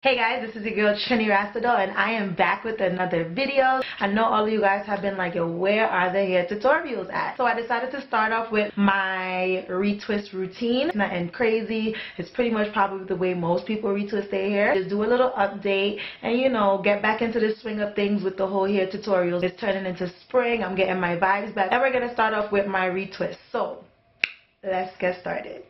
Hey guys, this is your girl TriniNatz and I am back with another video. I know all of you guys have been like, yo, where are the hair tutorials at? So I decided to start off with my retwist routine. It's nothing crazy. It's pretty much probably the way most people retwist their hair. Just do a little update and, you know, get back into the swing of things with the whole hair tutorials. It's turning into spring. I'm getting my vibes back. And we're going to start off with my retwist. So let's get started.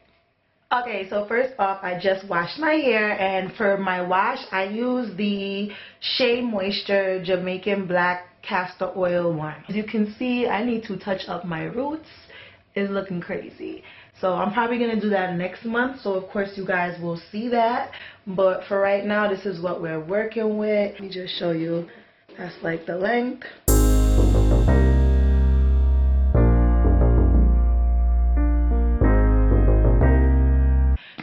Okay, so first off, I just washed my hair, and for my wash, I use the Shea Moisture Jamaican Black Castor Oil one. As you can see, I need to touch up my roots. It's looking crazy. So I'm probably going to do that next month, so of course you guys will see that. But for right now, this is what we're working with. Let me just show you. That's like the length.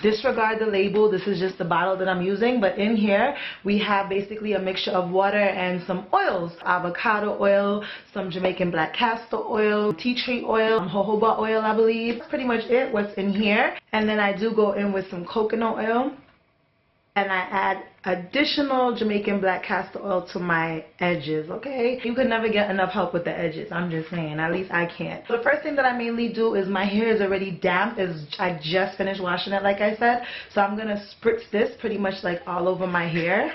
Disregard the label, this is just the bottle that I'm using, but in here we have basically a mixture of water and some oils. Avocado oil, some Jamaican black castor oil, tea tree oil, jojoba oil, I believe. That's pretty much it, what's in here. And then I do go in with some coconut oil. And I add additional Jamaican black castor oil to my edges, okay? You could never get enough help with the edges, I'm just saying. At least I can't. The first thing that I mainly do is my hair is already damp. I just finished washing it, like I said. So I'm going to spritz this pretty much like all over my hair.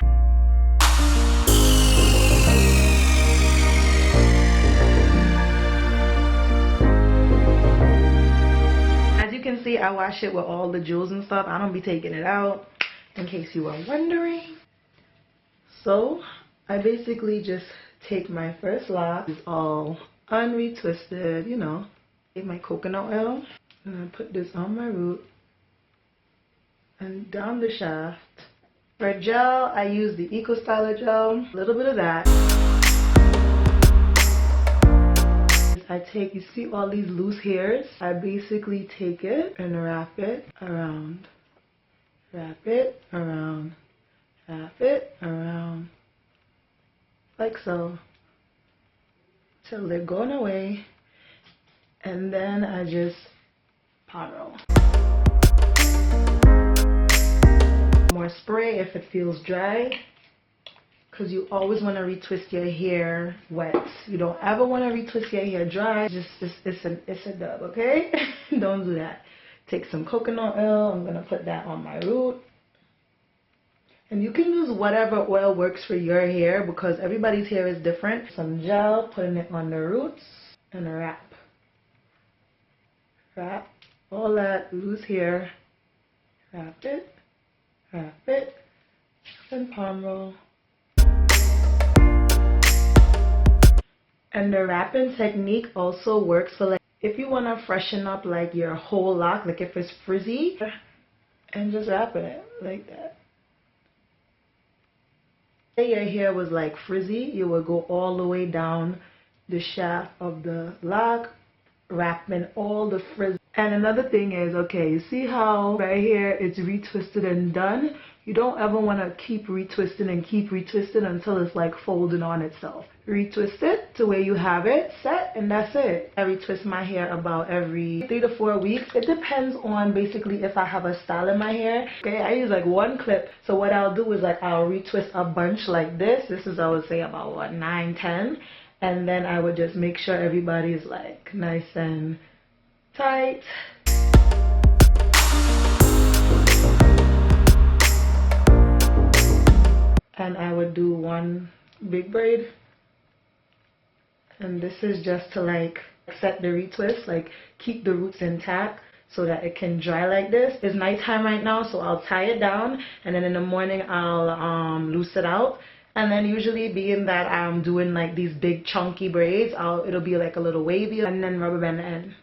As you can see, I wash it with all the jewels and stuff. I don't be taking it out, in case you were wondering. So I basically just take my first lock. It's all unretwisted, you know. Take my coconut oil and I put this on my root and down the shaft. For gel, I use the Eco Styler gel, a little bit of that. I take, you see all these loose hairs? I basically take it and wrap it around. Wrap it around, wrap it around, like so, till they're gone away, and then I just pot roll. More spray if it feels dry, because you always want to retwist your hair wet. You don't ever want to retwist your hair dry. It's a dub, okay? Don't do that. Take some coconut oil. I'm going to put that on my root. And you can use whatever oil works for your hair because everybody's hair is different. Some gel, putting it on the roots, and wrap. Wrap all that loose hair. Wrap it, and palm roll. And the wrapping technique also works for like, if you want to freshen up like your whole lock, like if it's frizzy, and just wrap it like that. Say your hair was like frizzy, you would go all the way down the shaft of the lock, wrapping all the frizz. And another thing is, okay, you see how right here it's retwisted and done? You don't ever want to keep retwisting and keep retwisting until it's like folded on itself. Retwist it to where you have it set, and that's it. I retwist my hair about every 3 to 4 weeks. It depends on basically if I have a style in my hair. Okay, I use like one clip. So what I'll do is like I'll retwist a bunch like this. This is, I would say, about what, 9, 10. And then I would just make sure everybody's like nice and tight. And I would do one big braid. And this is just to like set the retwist, like keep the roots intact so that it can dry like this. It's nighttime right now, so I'll tie it down, and then in the morning I'll loose it out. And then usually, being that I'm doing like these big chunky braids, it'll be like a little wavy, and then rubber band the end.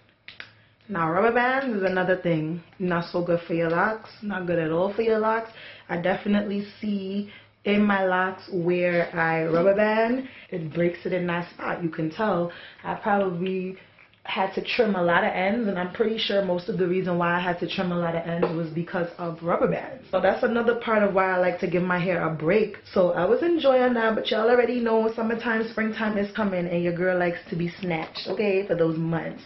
Now rubber bands is another thing. Not so good for your locks, not good at all for your locks. I definitely see in my locks where I rubber band, it breaks it in that spot. You can tell I probably had to trim a lot of ends, and I'm pretty sure most of the reason why I had to trim a lot of ends was because of rubber bands. So that's another part of why I like to give my hair a break. So I was enjoying that, but y'all already know summertime, springtime is coming, and your girl likes to be snatched, okay, for those months.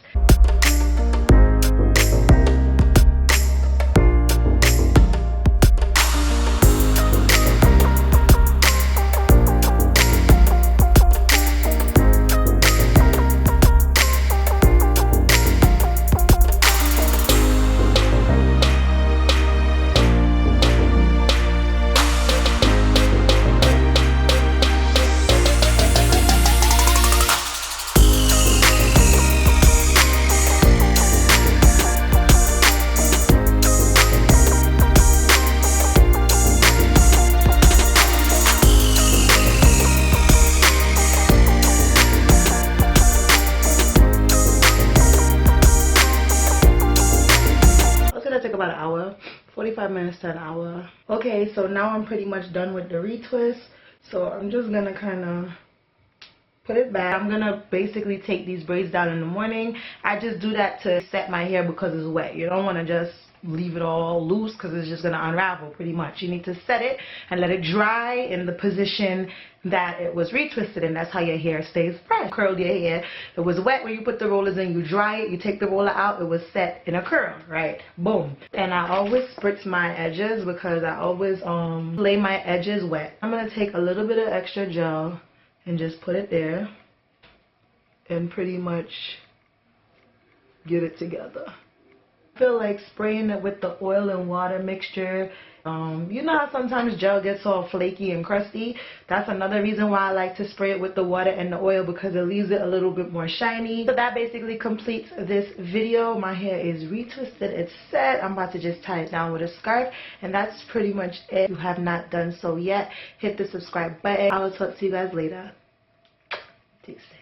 45 minutes to an hour. Okay, so now I'm pretty much done with the retwist. So I'm just gonna kind of put it back. I'm gonna basically take these braids down in the morning. I just do that to set my hair because it's wet. You don't want to just leave it all loose because it's just gonna unravel pretty much. You need to set it and let it dry in the position that it was retwisted in. That's how your hair stays fresh. Curl your hair. It was wet when you put the rollers in, you dry it, you take the roller out, it was set in a curl, right? Boom. And I always spritz my edges because I always lay my edges wet. I'm gonna take a little bit of extra gel and just put it there and pretty much get it together. I feel like spraying it with the oil and water mixture. You know how sometimes gel gets all flaky and crusty? That's another reason why I like to spray it with the water and the oil, because it leaves it a little bit more shiny. So that basically completes this video. My hair is retwisted, it's set. I'm about to just tie it down with a scarf, and that's pretty much it. If you have not done so yet, hit the subscribe button. I will talk to you guys later. Take care.